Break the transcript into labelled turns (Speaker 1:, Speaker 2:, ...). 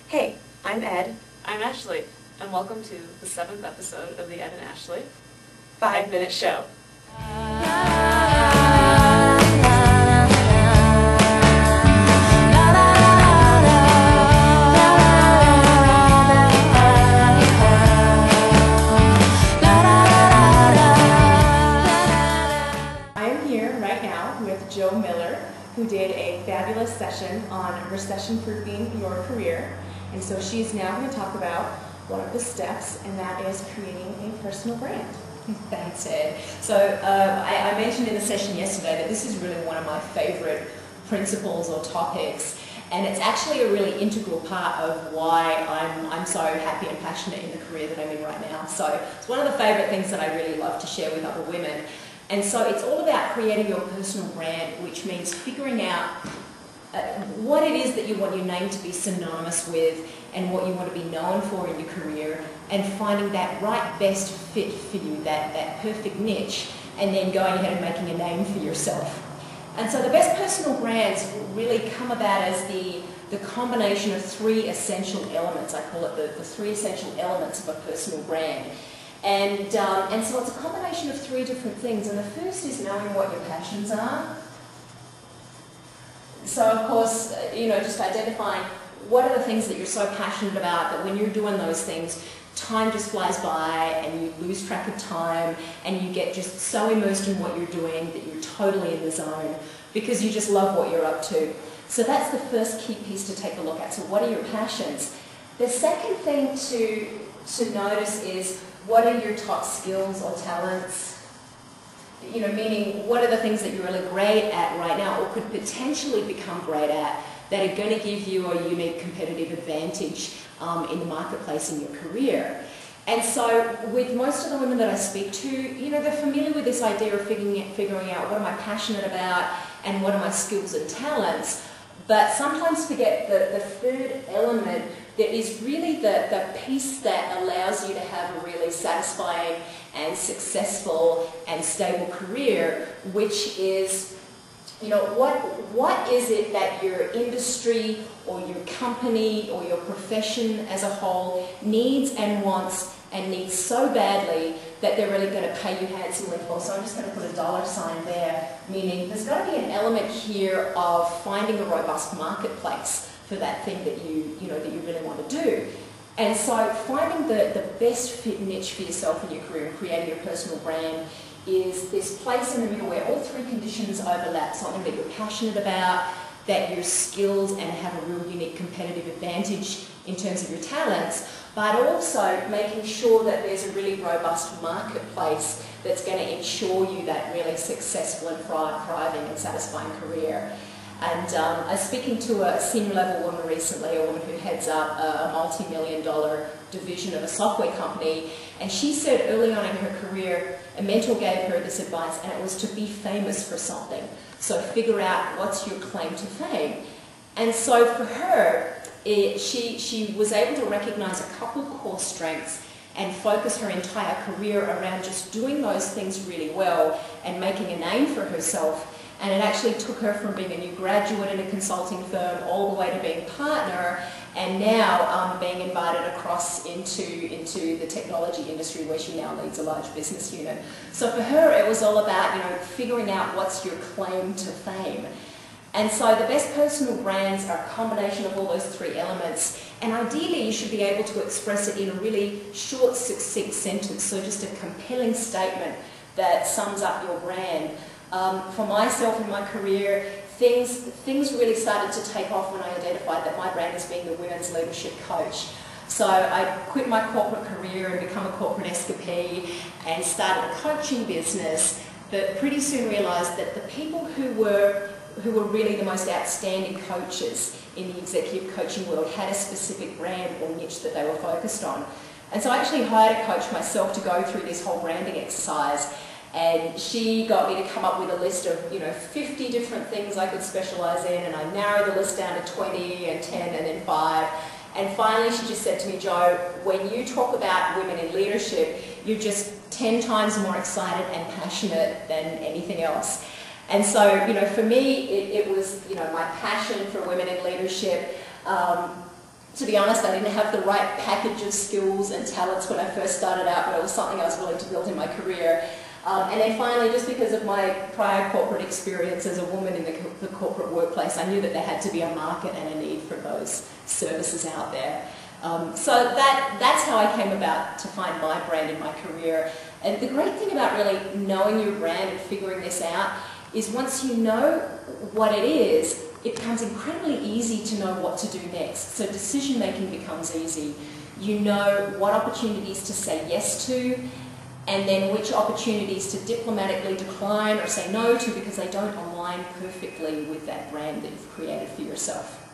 Speaker 1: Hey, I'm Ed.
Speaker 2: I'm Ashley, and welcome to the 7th episode of the Ed and Ashley
Speaker 1: 5-Minute Show. I am here right now with Jo Miller, who did a fabulous session on recession-proofing your career. And so she's now going to talk about one of the steps, and that is creating a personal brand.
Speaker 3: Thanks, Ed. So I mentioned in the session yesterday that this is really one of my favorite principles or topics, and it's actually a really integral part of why I'm so happy and passionate in the career that I'm in right now. So it's one of the favorite things that I really love to share with other women. And so it's all about creating your personal brand, which means figuring out what it is that you want your name to be synonymous with and what you want to be known for in your career, and finding that right best fit for you, that perfect niche, and then going ahead and making a name for yourself. And so the best personal brands really come about as the combination of three essential elements. I call it the three essential elements of a personal brand. And so it's a combination of three different things. And the first is knowing what your passions are. So of course, just identifying what are the things that you're so passionate about that when you're doing those things, time just flies by and you lose track of time and you get just so immersed in what you're doing that you're totally in the zone because you just love what you're up to. So that's the first key piece to take a look at. So what are your passions? The second thing to notice is what are your top skills or talents? Meaning what are the things that you're really great at right now or could potentially become great at that are going to give you a unique competitive advantage in the marketplace in your career. And so with most of the women that I speak to, they're familiar with this idea of figuring out what am I passionate about and what are my skills and talents, but sometimes forget the third element that is really the piece that allows you to have a really satisfying and successful and stable career, which is, what is it that your industry or your company or your profession as a whole needs and wants and needs so badly that they're really going to pay you handsomely for. So I'm just going to put a dollar sign there, meaning there's got to be an element here of finding a robust marketplace for that thing that you really want to do. And so finding the best fit niche for yourself in your career and creating your personal brand is this place in the middle where all three conditions overlap, something that you're passionate about, that you're skilled and have a real unique competitive advantage in terms of your talents, but also making sure that there's a really robust marketplace that's going to ensure you that really successful and thriving and satisfying career. And I was speaking to a senior level woman recently, a woman who heads up a multi-million-dollar division of a software company, and she said early on in her career, a mentor gave her this advice, and it was to be famous for something. So figure out what's your claim to fame. And so for her, she was able to recognize a couple of core strengths and focus her entire career around just doing those things really well and making a name for herself. And it actually took her from being a new graduate in a consulting firm all the way to being a partner, and now being invited across into the technology industry where she now leads a large business unit. So for her, it was all about figuring out what's your claim to fame. And so the best personal brands are a combination of all those three elements, and ideally you should be able to express it in a really short, succinct sentence, so just a compelling statement that sums up your brand. For myself in my career, things really started to take off when I identified that my brand as being the women's leadership coach. So I quit my corporate career and become a corporate escapee and started a coaching business, but pretty soon realised that the people who were really the most outstanding coaches in the executive coaching world had a specific brand or niche that they were focused on. And so I actually hired a coach myself to go through this whole branding exercise. And she got me to come up with a list of 50 different things I could specialise in, and I narrowed the list down to 20 and 10 and then 5. And finally she just said to me, Jo, when you talk about women in leadership, you're just 10 times more excited and passionate than anything else. And so, for me, it was, my passion for women in leadership To be honest, I didn't have the right package of skills and talents when I first started out, but it was something I was willing to build in my career. And then finally, just because of my prior corporate experience as a woman in the corporate workplace, I knew that there had to be a market and a need for those services out there. So that's how I came about to find my brand in my career. And the great thing about really knowing your brand and figuring this out is once you know what it is, it becomes incredibly easy to know what to do next. So decision making becomes easy. You know what opportunities to say yes to, and then which opportunities to diplomatically decline or say no to because they don't align perfectly with that brand that you've created for yourself.